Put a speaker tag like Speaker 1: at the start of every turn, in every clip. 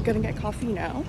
Speaker 1: gonna get coffee now.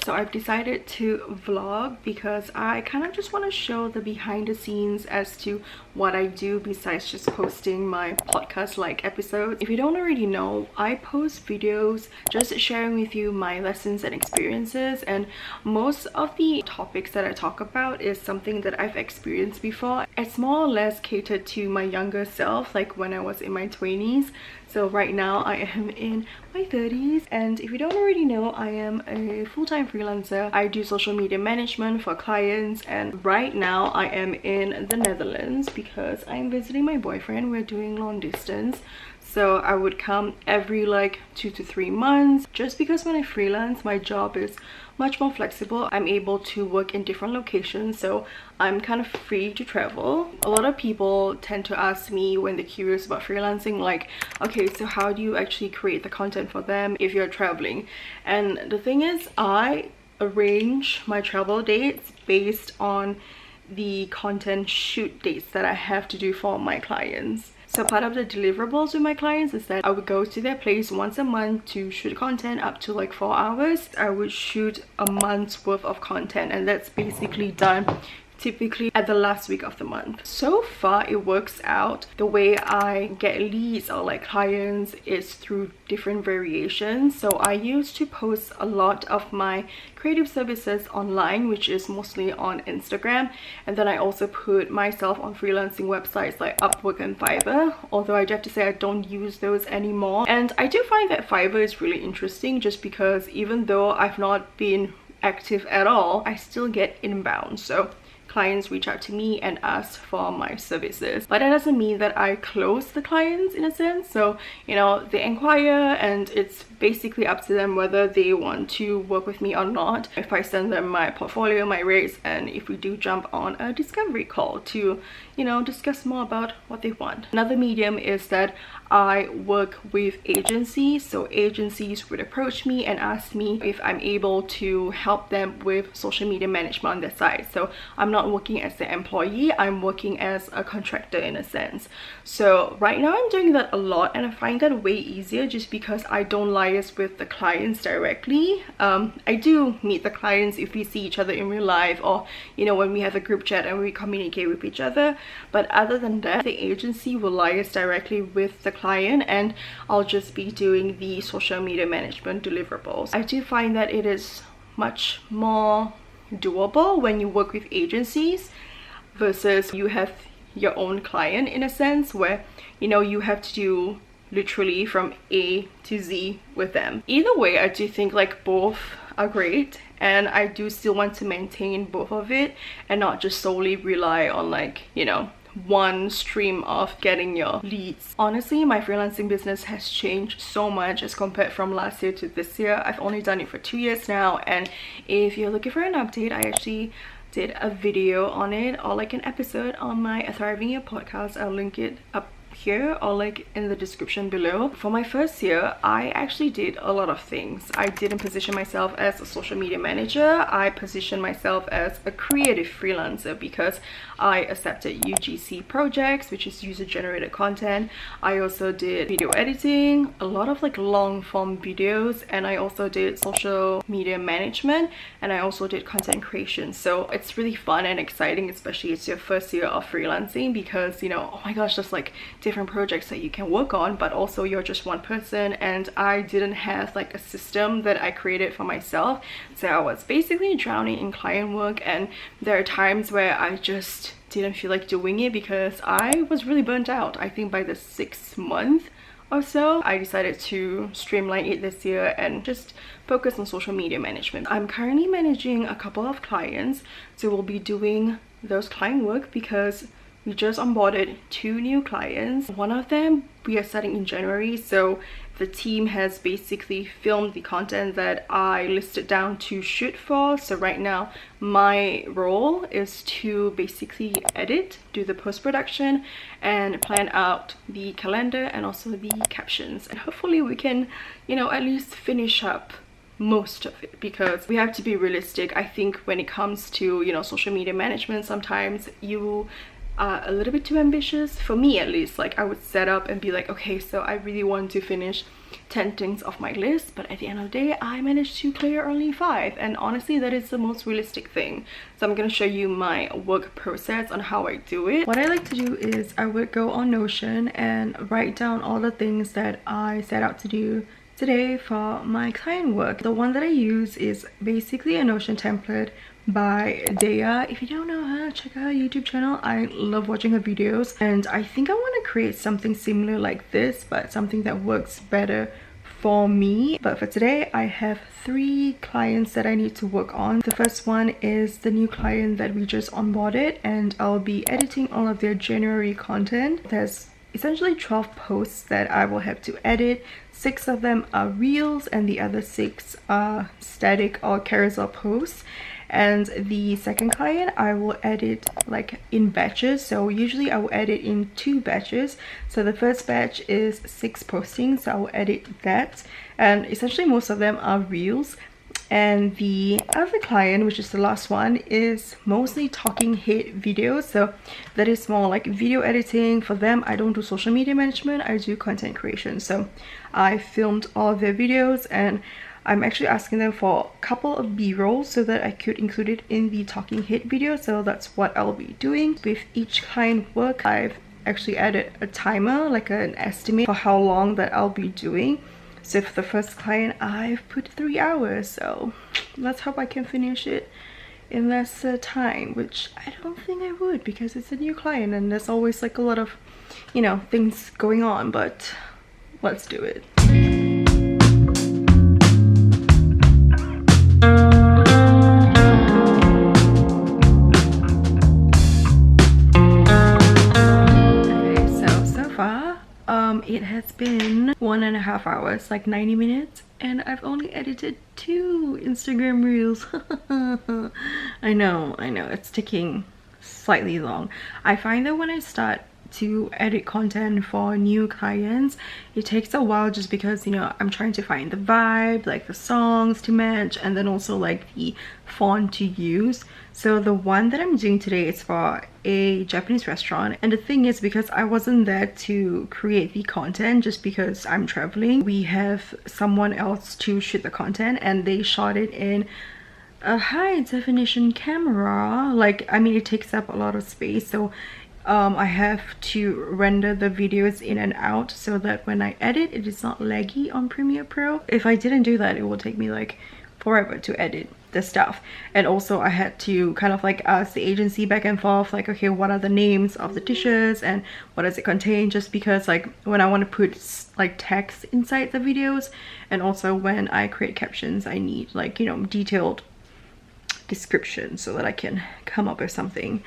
Speaker 1: So I've decided to vlog because I kind of just want to show the behind the scenes as to what I do besides just posting my podcast like episodes. If you don't already know, I post videos just sharing with you my lessons and experiences, and most of the topics that I talk about is something that I've experienced before. It's more or less catered to my younger self, like when I was in my 20s. So right now I am in my 30s, and if you don't already know, I am a full-time freelancer. I do social media management for clients, and right now I am in the Netherlands because I'm visiting my boyfriend. We're doing long distance, so I would come every like 2 to 3 months, just because when I freelance my job is much more flexible. I'm able to work in different locations, so I'm kind of free to travel. A lot of people tend to ask me when they're curious about freelancing, like, okay, so how do you actually create the content for them if you're traveling? And the thing is, I arrange my travel dates based on the content shoot dates that I have to do for my clients. So part of the deliverables with my clients is that I would go to their place once a month to shoot content up to like 4 hours. I would shoot a month's worth of content, and that's basically done typically at the last week of the month. So far it works out. The way I get leads or like clients is through different variations. So I used to post a lot of my creative services online, which is mostly on Instagram, and then I also put myself on freelancing websites like Upwork and Fiverr, although I do have to say I don't use those anymore. And I do find that Fiverr is really interesting just because even though I've not been active at all, I still get inbound. So clients reach out to me and ask for my services, but that doesn't mean that I close the clients in a sense. So, you know, they inquire and it's basically up to them whether they want to work with me or not. If I send them my portfolio, my rates, and if we do jump on a discovery call to, you know, discuss more about what they want. Another medium is that I work with agencies. So agencies would approach me and ask me if I'm able to help them with social media management on their side. So I'm not working as the employee, I'm working as a contractor in a sense. So right now I'm doing that a lot, and I find that way easier just because I don't liaise with the clients directly. I do meet the clients if we see each other in real life, or you know, when we have a group chat and we communicate with each other, but other than that, the agency will liaise directly with the client and I'll just be doing the social media management deliverables. I do find that it is much more doable when you work with agencies versus you have your own client in a sense, where you know you have to do literally from A to Z with them. Either way, I do think like both are great, and I do still want to maintain both of it and not just solely rely on like, you know, one stream of getting your leads. Honestly, my freelancing business has changed so much as compared from last year to this year. I've only done it for 2 years now, and if you're looking for an update, I actually did a video on it, or like an episode on my Thriving Year podcast. I'll link it up here or like in the description below. For my first year, I actually did a lot of things. I didn't position myself as a social media manager. I positioned myself as a creative freelancer because I accepted UGC projects, which is user generated content. I also did video editing, a lot of like long form videos, and I also did social media management, and I also did content creation. So it's really fun and exciting, especially it's your first year of freelancing, because you know, oh my gosh, there's like different projects that you can work on, but also you're just one person, and I didn't have like a system that I created for myself. So I was basically drowning in client work, and there are times where I just didn't feel like doing it because I was really burnt out. I think by the 6th month or so, I decided to streamline it this year and just focus on social media management. I'm currently managing a couple of clients, so we'll be doing those client work because we just onboarded 2 new clients. One of them we are starting in January, so the team has basically filmed the content that I listed down to shoot for. So right now my role is to basically edit, do the post-production, and plan out the calendar and also the captions, and hopefully we can, you know, at least finish up most of it, because we have to be realistic. I think when it comes to, you know, social media management, sometimes you are a little bit too ambitious, for me at least. Like, I would set up and be like, okay, so I really want to finish 10 things off my list, but at the end of the day I managed to clear only 5, and honestly that is the most realistic thing. So I'm gonna show you my work process on how I do it. What I like to do is I would go on Notion and write down all the things that I set out to do today for my client work. The one that I use is basically a Notion template by Dea. If you don't know her, check out her YouTube channel. I love watching her videos, and I think I want to create something similar like this, but something that works better for me. But for today I have 3 clients that I need to work on. The first one is the new client that we just onboarded, and I'll be editing all of their January content. There's essentially 12 posts that I will have to edit. 6 of them are reels and the other 6 are static or carousel posts. And the second client I will edit like in batches, so usually I will edit in 2 batches. So the first batch is 6 postings, so I will edit that, and essentially most of them are reels. And the other client, which is the last one, is mostly talking head videos, so that is more like video editing. For them I don't do social media management, I do content creation. So I filmed all of their videos, and I'm actually asking them for a couple of b-rolls so that I could include it in the talking head video. So that's what I'll be doing. With each client work, I've actually added a timer, like an estimate for how long that I'll be doing. So for the first client I've put 3 hours, so let's hope I can finish it in less time, which I don't think I would, because it's a new client and there's always like a lot of, you know, things going on, but let's do it. It has been 1.5 hours, like 90 minutes, and I've only edited 2 Instagram reels. I know, it's taking slightly long. I find that when I start to edit content for new clients, it takes a while, just because, you know, I'm trying to find the vibe, like the songs to match, and then also like the font to use. So the one that I'm doing today is for a Japanese restaurant, and the thing is, because I wasn't there to create the content, just because I'm traveling, we have someone else to shoot the content, and they shot it in a high definition camera. Like, I mean, it takes up a lot of space, so I have to render the videos in and out so that when I edit it is not laggy on Premiere Pro. If I didn't do that, it will take me like forever to edit the stuff. And also I had to kind of like ask the agency back and forth, like, okay, what are the names of the dishes and what does it contain, just because like when I want to put like text inside the videos, and also when I create captions, I need like, you know, detailed description so that I can come up with something.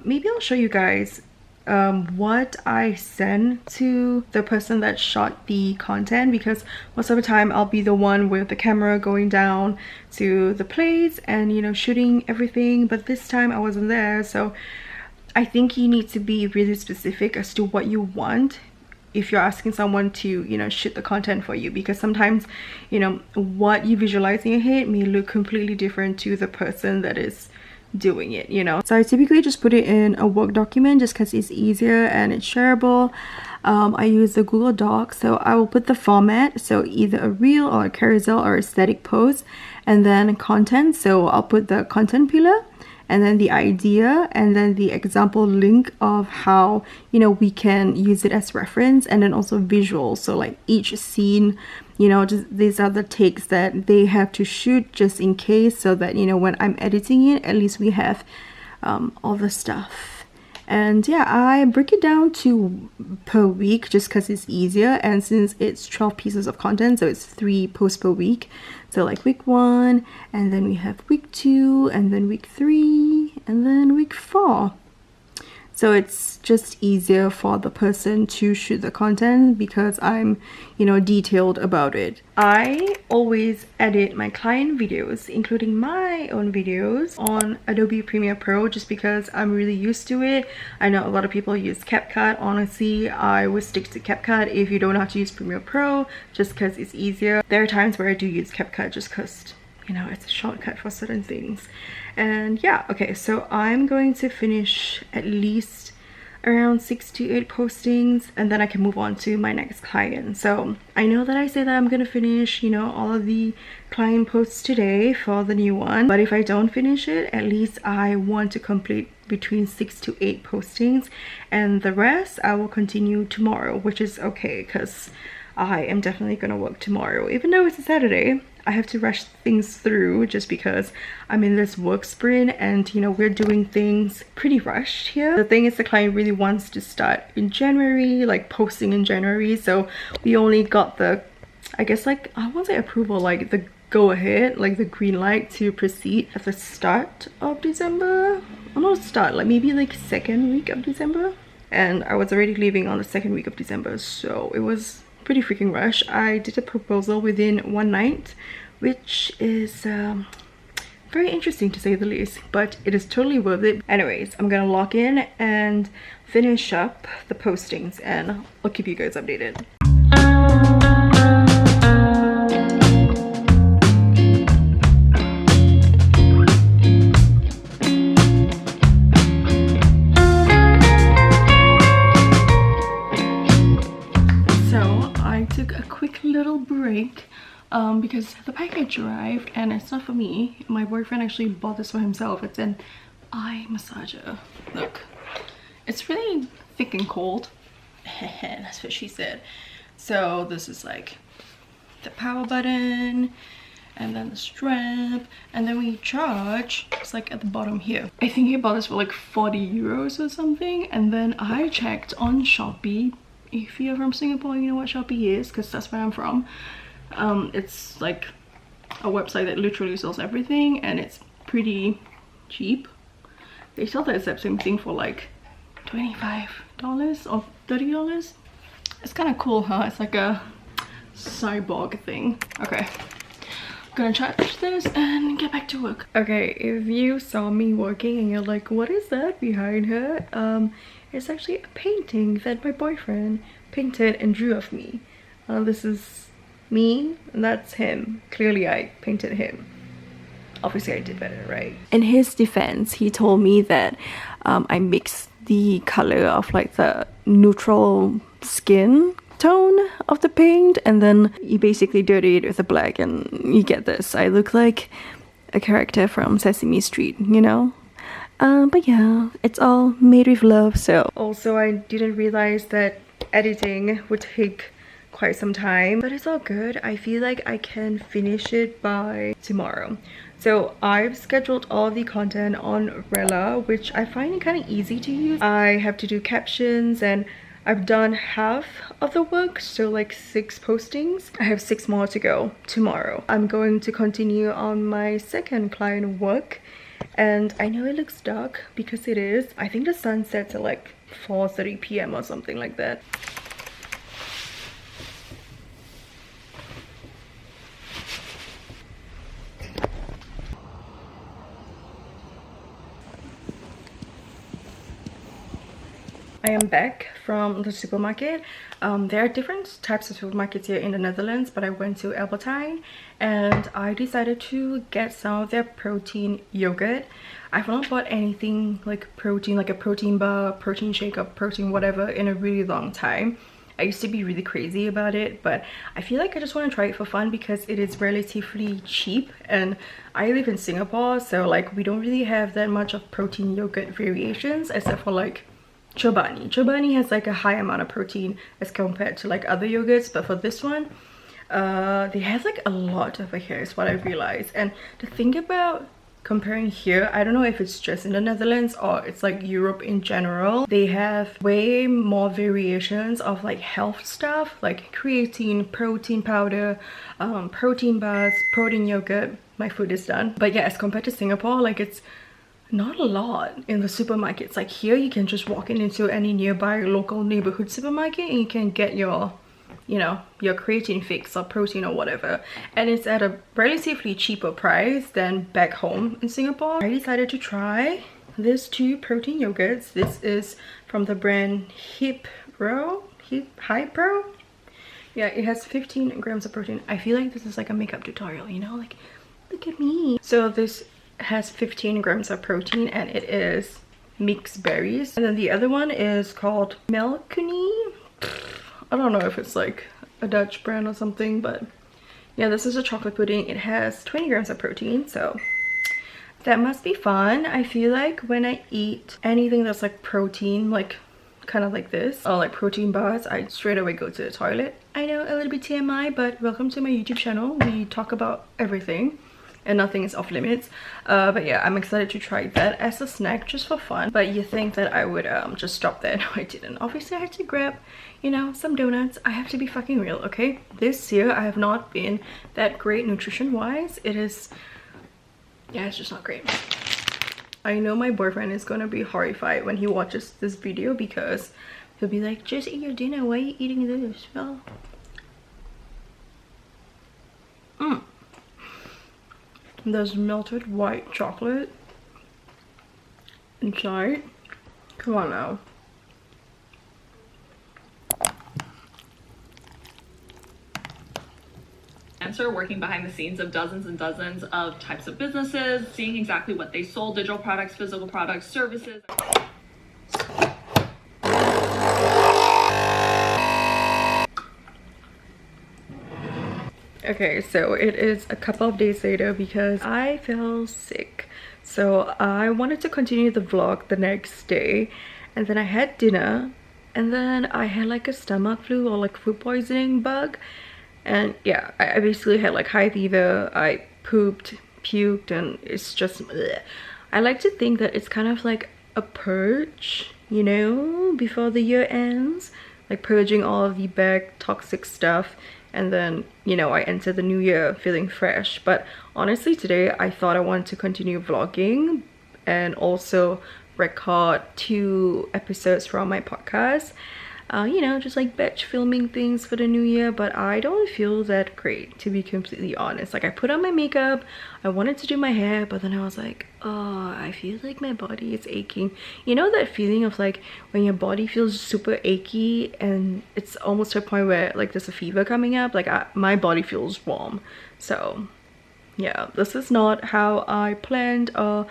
Speaker 1: Maybe I'll show you guys what I send to the person that shot the content, because most of the time I'll be the one with the camera going down to the place and, you know, shooting everything, but this time I wasn't there. So I think you need to be really specific as to what you want if you're asking someone to, you know, shoot the content for you, because sometimes, you know, what you visualize in your head may look completely different to the person that is doing it, you know. So I typically just put it in a work document just because it's easier and it's shareable. I use the Google Doc, so I will put the format, so either a reel or a carousel or a static post, and then content, so I'll put the content pillar, and then the idea, and then the example link of how, you know, we can use it as reference, and then also visuals, so like each scene, you know, just these are the takes that they have to shoot just in case, so that, you know, when I'm editing it, at least we have all the stuff. And yeah, I break it down to per week just because it's easier, and since it's 12 pieces of content, so it's 3 posts per week. So like week 1, and then we have week 2, and then week 3, and then week 4. so it's just easier for the person to shoot the content because I'm, you know, detailed about it. I always edit my client videos, including my own videos, on Adobe Premiere Pro just because I'm really used to it. I know a lot of people use CapCut. Honestly, I would stick to CapCut if you don't know how to use Premiere Pro, just because it's easier. There are times where I do use CapCut just because, you know, it's a shortcut for certain things. And yeah, okay, so I'm going to finish at least around 6 to 8 postings, and then I can move on to my next client. So I know that I say that I'm gonna finish, you know, all of the client posts today for the new one, but if I don't finish it, at least I want to complete between 6 to 8 postings, and the rest I will continue tomorrow, which is okay because I am definitely gonna work tomorrow. Even though it's a Saturday, I have to rush things through just because I'm in this work sprint, and you know, we're doing things pretty rushed here. The thing is, the client really wants to start in January, like posting in January, so we only got the, I guess, like, I won't say approval, like the go ahead, like the green light to proceed at the start of December. Or not start, like maybe like second week of December, and I was already leaving on the second week of December, so it was pretty freaking rush. I did a proposal within one night, which is very interesting to say the least, but it is totally worth it. Anyways, I'm gonna log in and finish up the postings, and I'll keep you guys updated. Little break because the package arrived and it's not for me. My boyfriend actually bought this for himself. It's an eye massager. Look, it's really thick and cold. That's what she said. So this is like the power button, and then the strap, and then we charge. It's like at the bottom here. I think he bought this for like 40 euros or something, and then I checked on Shopee. If you're from Singapore, you know what Shopee is, because that's where I'm from. It's like a website that literally sells everything, and it's pretty cheap. They sell the exact same thing for like $25 or $30. It's kind of cool, huh? It's like a cyborg thing. Okay, I'm gonna charge this and get back to work. Okay, if you saw me working and you're like, what is that behind her? It's actually a painting that my boyfriend painted and drew of me. This is me, and that's him. Clearly I painted him. Obviously I did better, right? In his defense, he told me that I mixed the color of like the neutral skin tone of the paint, and then you basically dirty it with the black, and you get this. I look like a character from Sesame Street, you know? But yeah, it's all made with love. So also, I didn't realize that editing would take quite some time, but it's all good. I feel like I can finish it by tomorrow. So I've scheduled all the content on Rella, which I find it kind of easy to use. I have to do captions, and I've done half of the work, so like 6 postings. I have 6 more to go tomorrow. I'm going to continue on my second client work. And I know it looks dark because it is. I think the sun sets at like 4:30 p.m. or something like that. I am back from the supermarket. There are different types of supermarkets here in the Netherlands, but I went to Albertine and I decided to get some of their protein yogurt. I've not bought anything like protein, like a protein bar, protein shake, or protein whatever in a really long time. I used to be really crazy about it, but I feel like I just want to try it for fun because it is relatively cheap, and I live in Singapore, so like we don't really have that much of protein yogurt variations except for like Chobani. Chobani has like a high amount of protein as compared to like other yogurts, but for this one, they have like a lot over here is what I realized. And the thing about comparing here, I don't know if it's just in the Netherlands or it's like Europe in general, they have way more variations of like health stuff, like creatine, protein powder, protein bars, protein yogurt. My food is done. But yeah, as compared to Singapore, like it's Not a lot in the supermarkets. Like here you can just walk into any nearby local neighborhood supermarket and you can get your, you know, your creatine fix or protein or whatever, and it's at a relatively cheaper price than back home in Singapore. I decided to try these two protein yogurts. This is from the brand Hypro. Yeah, it has 15 grams of protein. I feel like this is like a makeup tutorial, you know, like look at me. So this has 15 grams of protein and it is mixed berries. And then the other one is called lmaoooo. I don't know if it's like a Dutch brand or something, but yeah, this is a chocolate pudding. It has 20 grams of protein, so that must be fun. I feel like when I eat anything that's like protein, like kind of like this, or like protein bars, I straight away go to the toilet. I know, a little bit TMI, but welcome to my YouTube channel. We talk about everything and nothing is off limits. But yeah, I'm excited to try that as a snack just for fun. But you think that I would just stop there? No, I didn't. Obviously I had to grab, you know, some donuts. I have to be fucking real, okay? This year I have not been that great nutrition wise. It is, yeah, it's just not great. I know my boyfriend is gonna be horrified when he watches this video because he'll be like, just eat your dinner, why are you eating this? Well, there's melted white chocolate inside. Come on now.
Speaker 2: Working behind the scenes of dozens and dozens of types of businesses, seeing exactly what they sold, digital products, physical products, services.
Speaker 1: Okay, so it is a couple of days later because I fell sick. So I wanted to continue the vlog the next day, and then I had dinner, and then I had like a stomach flu or like food poisoning bug. And yeah, I basically had like high fever, I pooped, puked, and it's just bleh. I like to think that it's kind of like a purge, you know, before the year ends, like purging all of the bad toxic stuff, and then, you know, I enter the new year feeling fresh. But honestly today I thought I wanted to continue vlogging and also record 2 episodes from my podcast. You know, just like batch filming things for the new year, but I don't feel that great, to be completely honest. Like I put on my makeup, I wanted to do my hair, but then I was like, oh, I feel like my body is aching. You know that feeling of like when your body feels super achy and it's almost to a point where like there's a fever coming up? Like my body feels warm. So yeah, this is not how I planned or,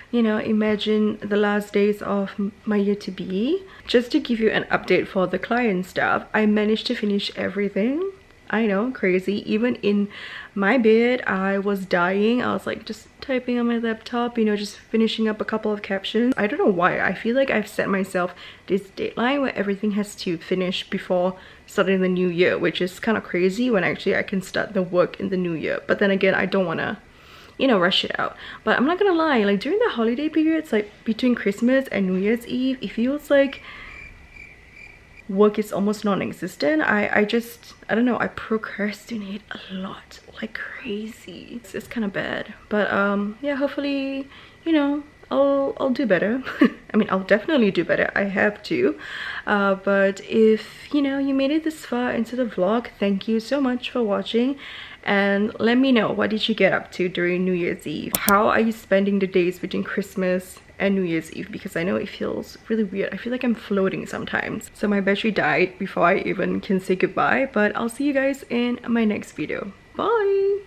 Speaker 1: you know, imagine the last days of my year to be. Just to give you an update for the client stuff, I managed to finish everything. I know, crazy. Even in my bed, I was dying. I was like just typing on my laptop, you know, just finishing up a couple of captions. I don't know why. I feel like I've set myself this deadline where everything has to finish before starting the new year, which is kind of crazy when actually I can start the work in the new year. But then again, I don't want to, you know, rush it out. But I'm not gonna lie, like during the holiday periods, like between Christmas and New Year's Eve, it feels like work is almost non-existent. I don't know, I procrastinate a lot like crazy. It's kind of bad, but yeah, hopefully, you know, I'll do better. I mean, I'll definitely do better. I have to. But if, you know, you made it this far into the vlog, thank you so much for watching. And let me know, what did you get up to during New Year's Eve? How are you spending the days between Christmas and New Year's Eve? Because I know it feels really weird. I feel like I'm floating sometimes. So my battery died before I even can say goodbye, but I'll see you guys in my next video. Bye!